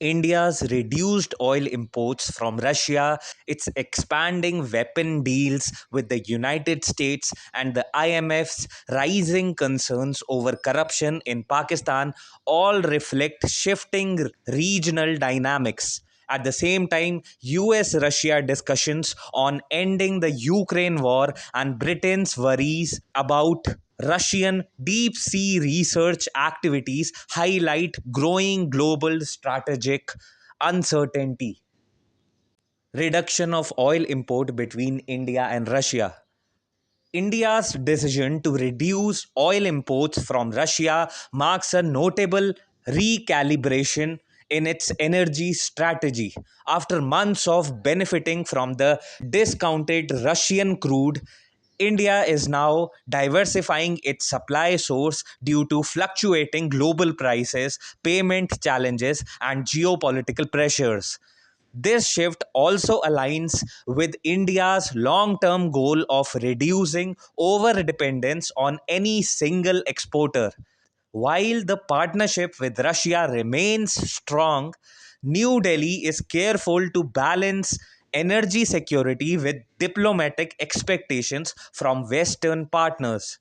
India's reduced oil imports from Russia, its expanding weapon deals with the United States, and the IMF's rising concerns over corruption in Pakistan all reflect shifting regional dynamics. At the same time, US Russia discussions on ending the Ukraine war and Britain's worries about Russian deep sea research activities highlight growing global strategic uncertainty. Reduction of oil import between India and Russia. India's decision to reduce oil imports from Russia marks a notable recalibration in its energy strategy. After months of benefiting from the discounted Russian crude, India is now diversifying its supply source due to fluctuating global prices, payment challenges, and geopolitical pressures. This shift also aligns with India's long term goal of reducing over dependence on any single exporter. While the partnership with Russia remains strong, New Delhi is careful to balance energy security with diplomatic expectations from Western partners.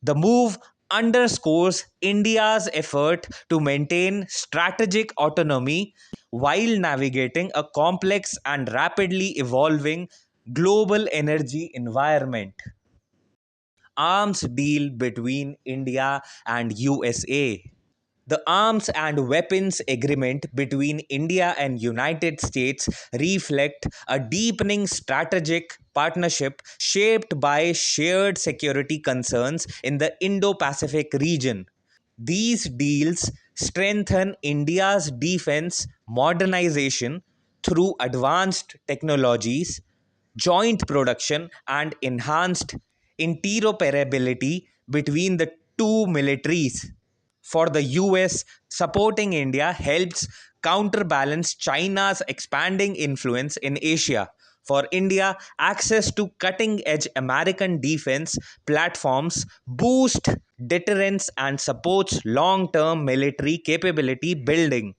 The move underscores India's effort to maintain strategic autonomy while navigating a complex and rapidly evolving global energy environment. Arms deal between India and USA. The arms and weapons agreement between India and United States reflect a deepening strategic partnership shaped by shared security concerns in the Indo-Pacific region. These deals strengthen India's defense modernization through advanced technologies, joint production, and enhanced interoperability between the two militaries. For the US, supporting India helps counterbalance China's expanding influence in Asia. For India, access to cutting edge American defense platforms boost deterrence and supports long term military capability building.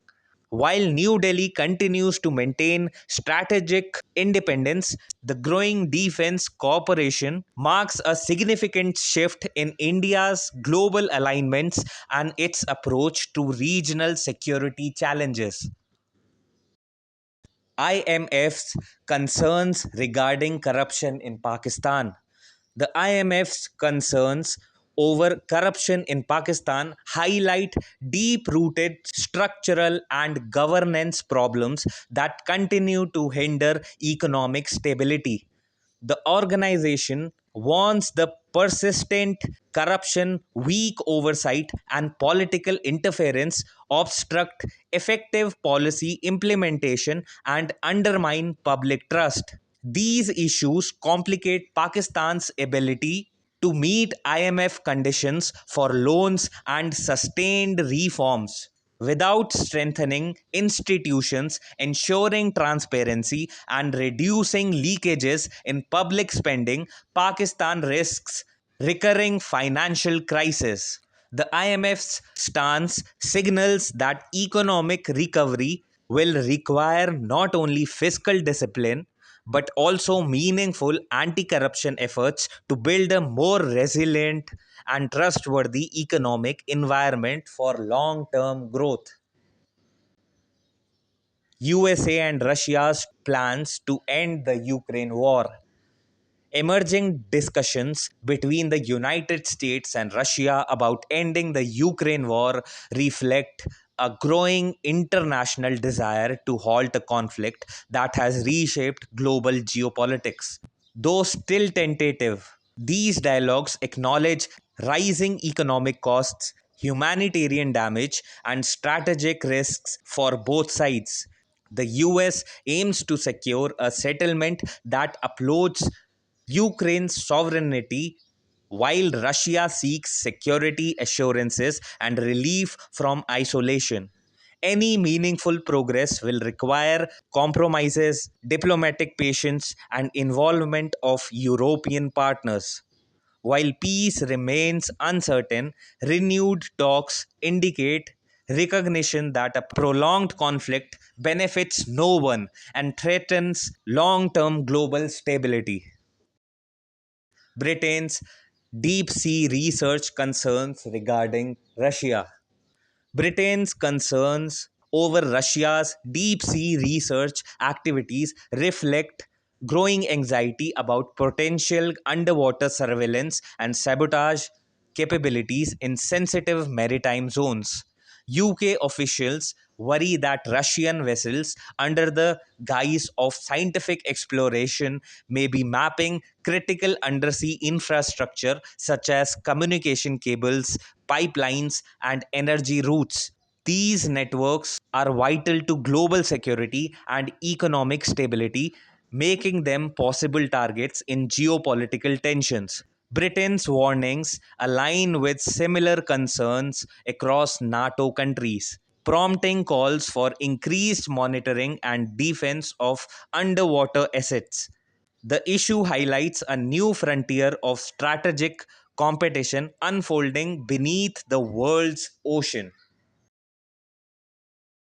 While New Delhi continues to maintain strategic independence, the growing defense cooperation marks a significant shift in India's global alignments and its approach to regional security challenges. IMF's concerns regarding corruption in Pakistan. The IMF's concerns over corruption in Pakistan highlight deep rooted structural and governance problems that continue to hinder economic stability. The organization warns the persistent corruption, weak oversight, and political interference obstruct effective policy implementation and undermine public trust. These issues complicate Pakistan's ability to meet IMF conditions for loans and sustained reforms. Without strengthening institutions, ensuring transparency, and reducing leakages in public spending, Pakistan risks recurring financial crisis. The IMF's stance signals that economic recovery will require not only fiscal discipline but also meaningful anti corruption efforts to build a more resilient and trustworthy economic environment for long term growth. USA and Russia's plans to end the Ukraine war. Emerging discussions between the United States and Russia about ending the Ukraine war reflect a growing international desire to halt a conflict that has reshaped global geopolitics. Though still tentative, these dialogues acknowledge rising economic costs, humanitarian damage, and strategic risks for both sides. The US aims to secure a settlement that upholds Ukraine's sovereignty, while Russia seeks security assurances and relief from isolation. Any meaningful progress will require compromises, diplomatic patience, and involvement of European partners. While peace remains uncertain, renewed talks indicate recognition that a prolonged conflict benefits no one and threatens long term global stability. Britain's deep sea research concerns regarding Russia. Britain's concerns over Russia's deep sea research activities reflect growing anxiety about potential underwater surveillance and sabotage capabilities in sensitive maritime zones. UK officials worry that Russian vessels, under the guise of scientific exploration, may be mapping critical undersea infrastructure such as communication cables, pipelines, and energy routes. These networks are vital to global security and economic stability, making them possible targets in geopolitical tensions. Britain's warnings align with similar concerns across NATO countries, prompting calls for increased monitoring and defense of underwater assets. The issue highlights a new frontier of strategic competition unfolding beneath the world's ocean.